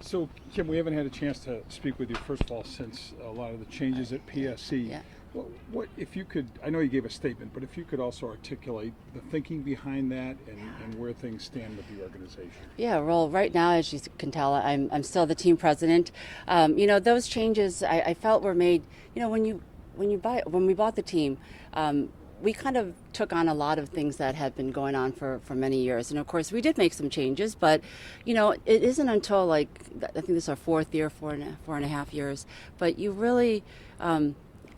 So, Kim, we haven't had a chance to speak with you, first of all, since a lot of the changes at PSC. Yeah. What if you could, I know you gave a statement, but if you could also articulate the thinking behind that and where things stand with the organization. Yeah, well, right now, as you can tell, I'm still the team president. Those changes I felt were made. When we bought the team, we kind of took on a lot of things that had been going on for many years. And of course, we did make some changes, but, it isn't until I think this is our fourth year, four and a half years, but you really,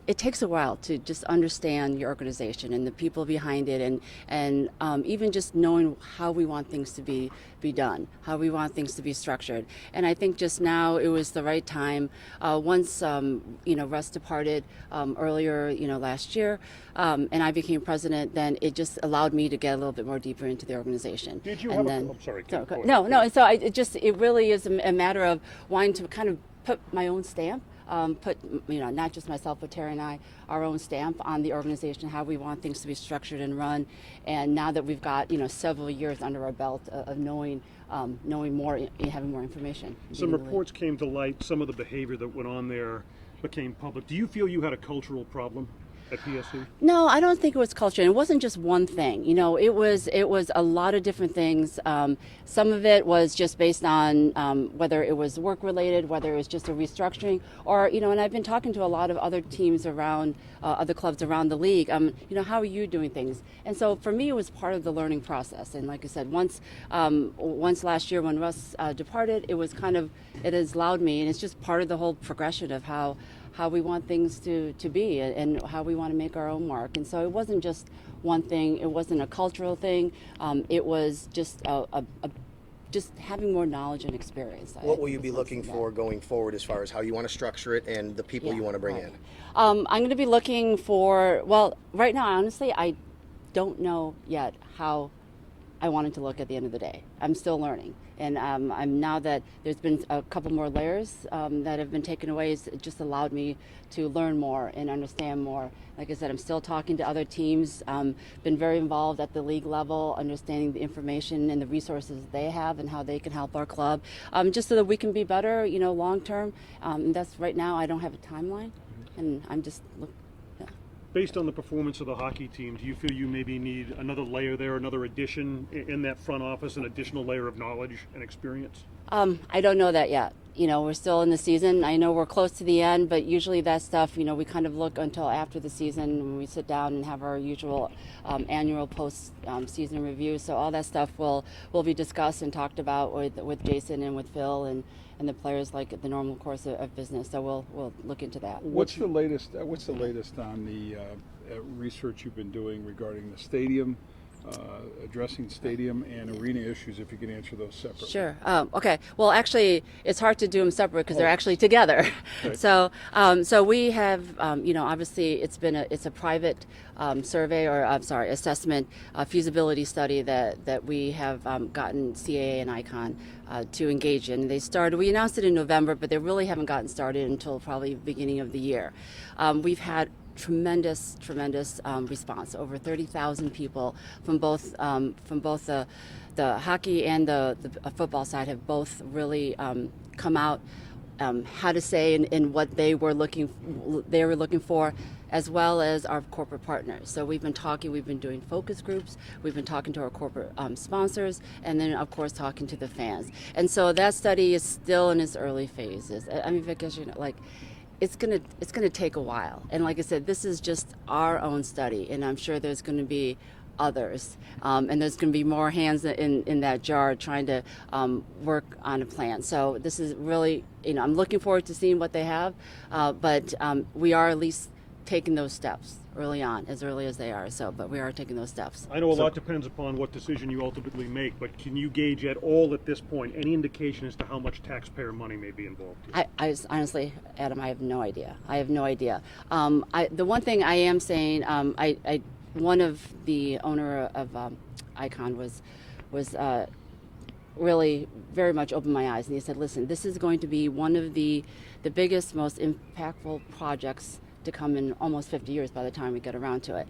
it takes a while to just understand your organization and the people behind it, and even just knowing how we want things to be done, how we want things to be structured. And I think just now it was the right time. Once Russ departed earlier last year, and I became president, then it just allowed me to get a little bit more deeper into the organization. Did you and have I'm sorry. So, no. And so it really is a matter of wanting to kind of put my own stamp. Not just myself, but Terry and I, our own stamp on the organization, how we want things to be structured and run. And now that we've got, several years under our belt of knowing more, having more information. Some reports came to light, some of the behavior that went on there became public. Do you feel you had a cultural problem at PSC? No, I don't think it was culture. It wasn't just one thing. It was a lot of different things. Some of it was just based on whether it was work related, whether it was just a restructuring, or and I've been talking to a lot of other teams around, other clubs around the league. How are you doing things? And so for me, it was part of the learning process. And like I said, once last year when Russ departed, it has allowed me, and it's just part of the whole progression of how we want things to be and how we want to make our own mark. And so it wasn't just one thing. It wasn't a cultural thing. It was just just having more knowledge and experience. What will you be looking for going forward as far as how you want to structure it and the people you want to bring in? I'm going to be looking for, well, right now, honestly, I don't know yet how I want it to look at the end of the day. I'm still learning. And I'm now that there's been a couple more layers that have been taken away, it just allowed me to learn more and understand more. Like I said, I'm still talking to other teams, been very involved at the league level, understanding the information and the resources they have and how they can help our club, just so that we can be better, long term. And that's right now, I don't have a timeline, and I'm just Based on the performance of the hockey team, do you feel you maybe need another layer there, another addition in that front office, an additional layer of knowledge and experience? I don't know that yet. We're still in the season. I know we're close to the end, but usually that stuff, we kind of look until after the season when we sit down and have our usual annual post-season review. So all that stuff will be discussed and talked about with Jason and with Phil and the players, like the normal course of business. So we'll look into that. What's the latest on the research you've been doing regarding the stadium? Addressing stadium and arena issues, if you can answer those separately. Sure. Okay. Well, actually, it's hard to do them separate because they're actually together. Okay. So we have, obviously, it's a private survey assessment, feasibility study that we have gotten CAA and ICON to engage in. We announced it in November, but they really haven't gotten started until probably the beginning of the year. We've had tremendous response. Over 30,000 people from both the hockey and the football side have both really come out, had to say in what they were looking for, as well as our corporate partners. So we've been doing focus groups, we've been talking to our corporate sponsors, and then of course talking to the fans. And so that study is still in its early phases. I mean, because it's gonna take a while, and like I said, this is just our own study, and I'm sure there's going to be others, and there's going to be more hands in that jar trying to work on a plan. So this is really, I'm looking forward to seeing what they have, but we are at least taking those steps early on, as early as they are. But we are taking those steps. I know a lot depends upon what decision you ultimately make, but can you gauge at all at this point any indication as to how much taxpayer money may be involved? I honestly, Adam, I have no idea. The one thing I am saying, one of the owner of Icon was really very much opened my eyes, and he said, listen, this is going to be one of the biggest, most impactful projects to come in almost 50 years by the time we get around to it.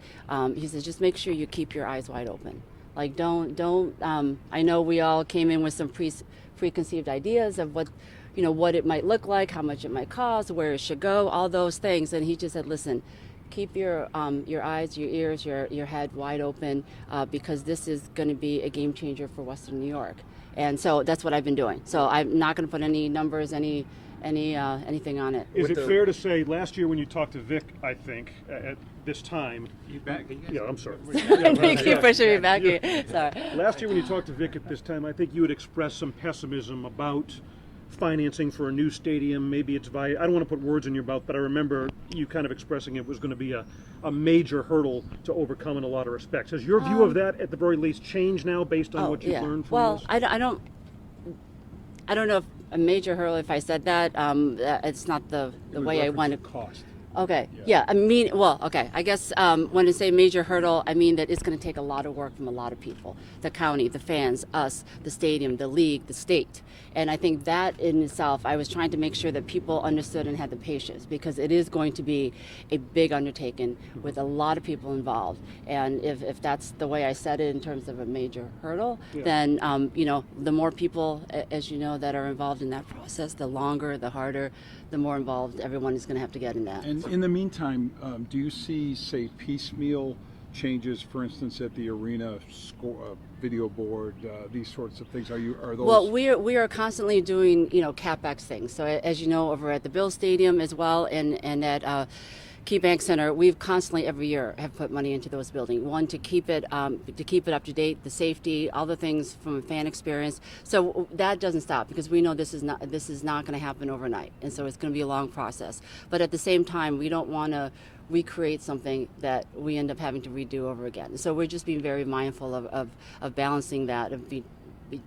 He says, just make sure you keep your eyes wide open. Like, don't. I know we all came in with some preconceived ideas of what, what it might look like, how much it might cost, where it should go, all those things. And he just said, listen, keep your eyes, your ears, your head wide open, because this is going to be a game changer for Western New York. And so that's what I've been doing. So I'm not going to put any numbers, anything on it. Is it fair to say last year when you talked to Vic, I think, at this time? You back? Yeah, I'm sorry. You keep pushing me back here. Sorry. Last year when you talked to Vic at this time, I think you had expressed some pessimism about financing for a new stadium. Maybe it's I don't want to put words in your mouth, but I remember you kind of expressing it was going to be a major hurdle to overcome in a lot of respects. Has your view of that, at the very least, changed now based on what you've learned from this? I don't know if a major hurdle, if I said that. It's not the way I want to. Cost. Okay. Yeah. I guess when I say major hurdle, I mean that it's going to take a lot of work from a lot of people: the county, the fans, us, the stadium, the league, the state. And I think that in itself, I was trying to make sure that people understood and had the patience, because it is going to be a big undertaking with a lot of people involved. And if that's the way I said it in terms of a major hurdle, then the more people, as you know, that are involved in that process, the longer, the harder, the more involved everyone is going to have to get in that. And in the meantime, do you see, say, piecemeal changes, for instance, at the arena video board, these sorts of things? Are those? Well, we are constantly doing CapEx things. So as you know, over at the Bill Stadium as well, and at Key Bank Center, we've constantly every year have put money into those buildings. One, to keep it up to date, the safety, all the things from a fan experience. So that doesn't stop, because we know this is not going to happen overnight, and so it's going to be a long process. But at the same time, we don't want to recreate something that we end up having to redo over again. So we're just being very mindful of balancing that, of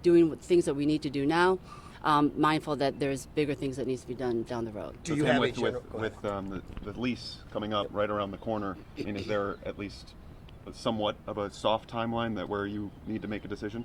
doing things that we need to do now, mindful that there's bigger things that needs to be done down the road. Do you have with the lease coming up right around the corner? I mean, is there at least somewhat of a soft timeline where you need to make a decision?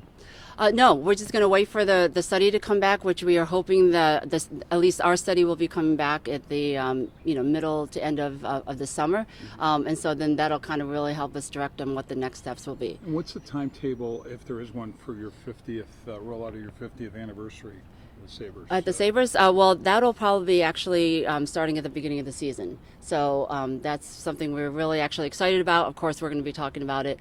No, we're just going to wait for the study to come back, which we are hoping at least our study will be coming back at the middle to end of the summer, and so then that'll kind of really help us direct on what the next steps will be. And what's the timetable, if there is one, for your 50th rollout of your 50th anniversary? Sabres. At the Sabres, well, that'll probably be actually starting at the beginning of the season. So that's something we're really actually excited about. Of course, we're going to be talking about it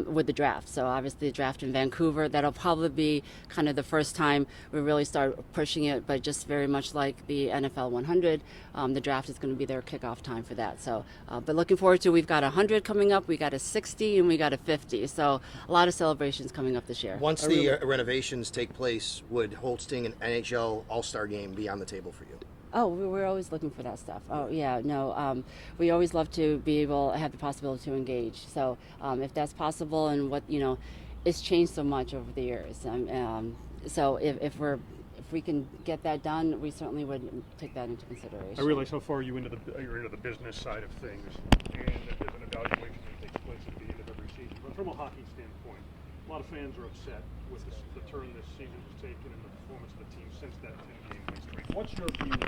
with the draft. So obviously the draft in Vancouver, that'll probably be kind of the first time we really start pushing it, but just very much like the NFL 100, the draft is going to be their kickoff time for that. So, but looking forward to, we've got 100 coming up, we got a 60, and we got a 50. So a lot of celebrations coming up this year. Once the renovations take place, would hosting an NHL AllStar game be on the table for you? Oh, we're always looking for that stuff. Oh, yeah, no, we always love to be able to have the possibility to engage. So if that's possible, and it's changed so much over the years. So if we can get that done, we certainly would take that into consideration. I realize how far you're into the business side of things, and that there's an evaluation that takes place at the end of every season. But from a hockey standpoint, a lot of fans are upset with the turn this season has taken and the performance of the team since that 10-game win streak. What's your view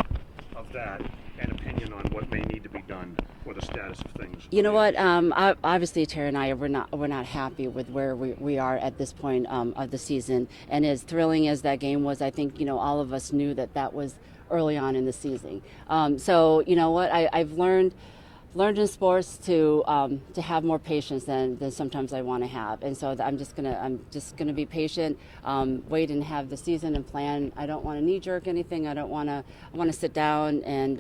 of that and opinion on what may need to be done for the status of things? You know what? Obviously, Tara and I we're not happy with where we are at this point of the season. And as thrilling as that game was, I think all of us knew that was early on in the season. So you know what? I've learned in sports to have more patience than sometimes I want to have, and so I'm just gonna be patient, wait and have the season and plan. I don't want to knee jerk anything. I want to sit down and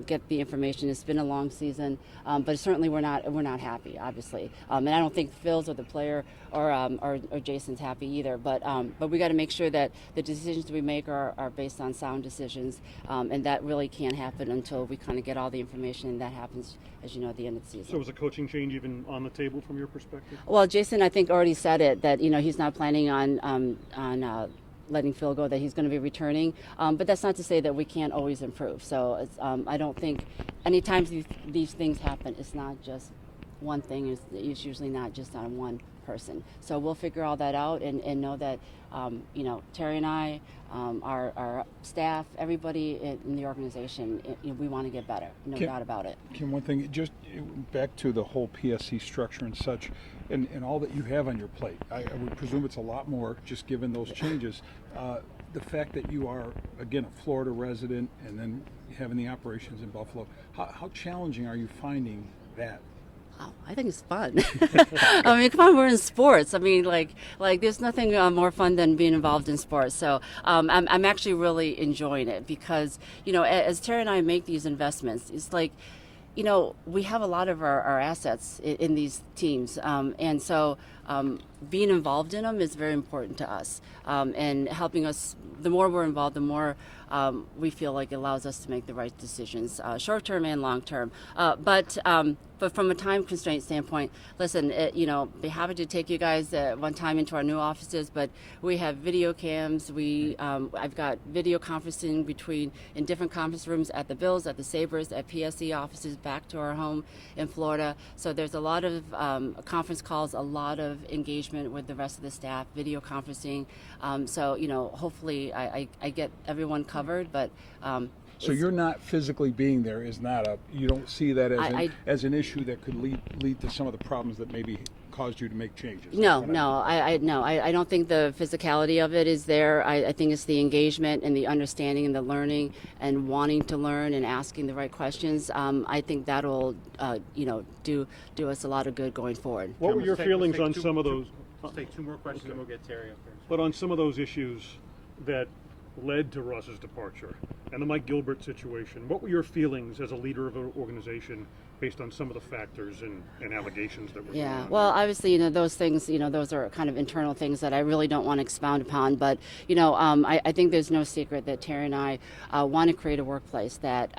get the information. It's been a long season, but certainly we're not happy, obviously, and I don't think Phil's or the player or Jason's happy either. But we got to make sure that the decisions we make are based on sound decisions, and that really can't happen until we kind of get all the information, and that happens, as you know, at the end of the season. So is a coaching change even on the table from your perspective? Well, Jason, I think, already said it, that he's not planning on letting Phil go, that he's going to be returning. But that's not to say that we can't always improve. So I don't think anytime these things happen, it's not just one thing. It's usually not just on one person. So we'll figure all that out and know that, Terry and I, our staff, everybody in the organization, we want to get better, no doubt about it. Kim, one thing, just back to the whole PSC structure and such, and all that you have on your plate. I would presume it's a lot more, just given those changes. The fact that you are, again, a Florida resident and then having the operations in Buffalo, how challenging are you finding that? Oh, I think it's fun. I mean, come on, we're in sports. I mean, like there's nothing more fun than being involved in sports. So I'm actually really enjoying it because, as Terry and I make these investments, it's like, we have a lot of our assets in these teams. And so being involved in them is very important to us. And helping us, the more we're involved, the more we feel like it allows us to make the right decisions, short term and long term. But from a time constraint standpoint, listen, be happy to take you guys one time into our new offices, but we have video cams. I've got video conferencing in different conference rooms at the Bills, at the Sabres, at PSC offices, back to our home in Florida. So there's a lot of conference calls, a lot of engagement with the rest of the staff, video conferencing. So, hopefully I get everyone covered, but so you're not physically being there is not you don't see that as an issue that could lead to some of the problems that maybe caused you to make changes. No, I don't think the physicality of it is there. I think it's the engagement and the understanding and the learning and wanting to learn and asking the right questions. I think that'll do us a lot of good going forward. What were your feelings on some of those? Let's take two more questions and we'll get Terry up there. But on some of those issues that led to Russ's departure and the Mike Gilbert situation, what were your feelings as a leader of an organization based on some of the factors and allegations that were going on? Well, obviously, those things, those are kind of internal things that I really don't want to expound upon. But, I think there's no secret that Terry and I want to create a workplace that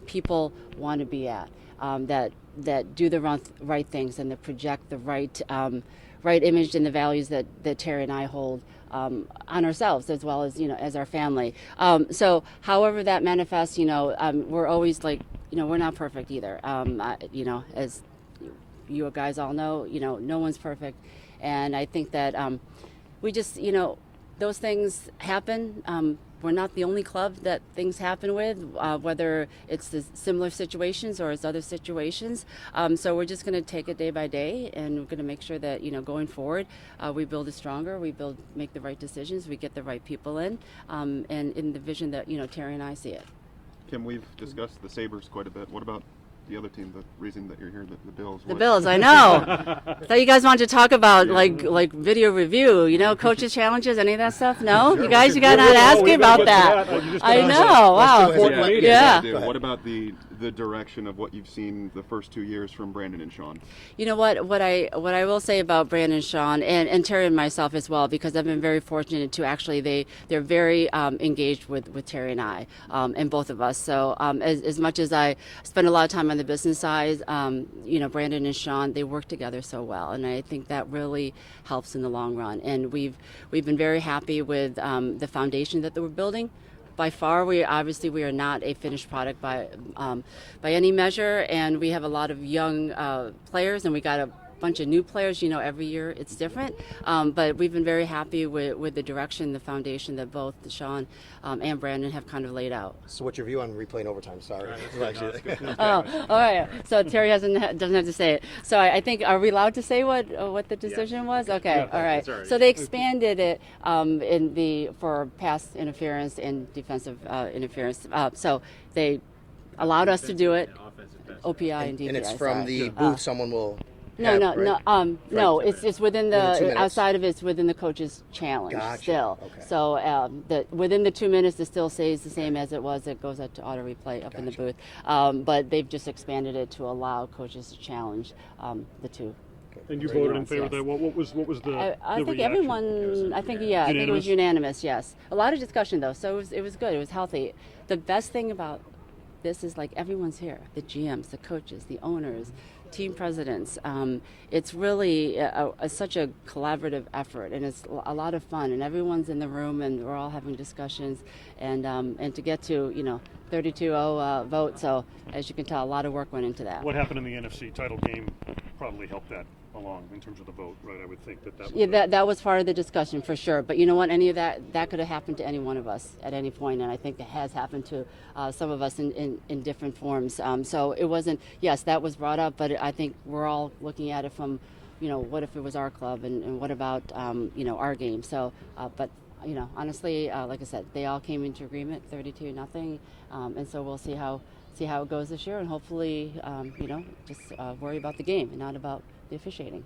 people want to be at, that do the right things and that project the right image and the values that Terry and I hold on ourselves as well as as our family. So however that manifests, we're always like, we're not perfect either. As you guys all know, no one's perfect, and I think that we just those things happen. We're not the only club that things happen with, whether it's the similar situations or it's other situations. So we're just going to take it day by day, and we're going to make sure that going forward, we build it stronger. We make the right decisions. We get the right people in, and in the vision that Terry and I see it. Kim, we've discussed the Sabres quite a bit. What about the other team, the reason that you're here, the Bills? The Bills, I know. Thought you guys wanted to talk about like video review, coaches challenges, any of that stuff? No, you guys, you got not asking about that. I know. Wow. Yeah. What about the direction of what you've seen the first 2 years from Brandon and Sean? You know what I will say about Brandon and Sean and Terry and myself as well, because I've been very fortunate to actually they're very engaged with Terry and I and both of us. So as much as I spend a lot of time on the business side, Brandon and Sean, they work together so well, and I think that really helps in the long run. And we've been very happy with the foundation that we're building. By far, we are not a finished product by any measure, and we have a lot of young players, and we got a bunch of new players. Every year it's different, but we've been very happy with the direction, the foundation that both Sean and Brandon have kind of laid out. So what's your view on replaying overtime? Sorry. Oh, all right. So Terry doesn't have to say it. So I think, are we allowed to say what the decision was? Okay, all right. So they expanded it for pass interference and defensive interference. So they allowed us to do it. OPI and DPI. And it's from the booth. Someone will. No. It's within the outside of it's within the coach's challenge. Gotcha. Still. Okay. So within the 2 minutes, it still stays the same as it was. It goes up to auto replay up in the booth. But they've just expanded it to allow coaches to challenge the two. And you voted in favor of that. What was the I think reaction? everyone. I think it was unanimous. Yes. A lot of discussion though, so it was good. It was healthy. The best thing about this is everyone's here. The GMs, the coaches, the owners, team presidents. It's really such a collaborative effort, and it's a lot of fun, and everyone's in the room, and we're all having discussions, and to get to 32-0 vote. So as you can tell, a lot of work went into that. What happened in the NFC title game probably helped that along in terms of the vote, right? I would think that was Yeah, that was part of the discussion for sure. But you know what? Any of that could have happened to any one of us at any point, and I think it has happened to some of us in different forms. So it wasn't. Yes, that was brought up, but I think we're all looking at it from, what if it was our club, and what about our game? So, but honestly, like I said, they all came into agreement, 32-0, and so we'll see how it goes this year, and hopefully, just worry about the game and not about the officiating.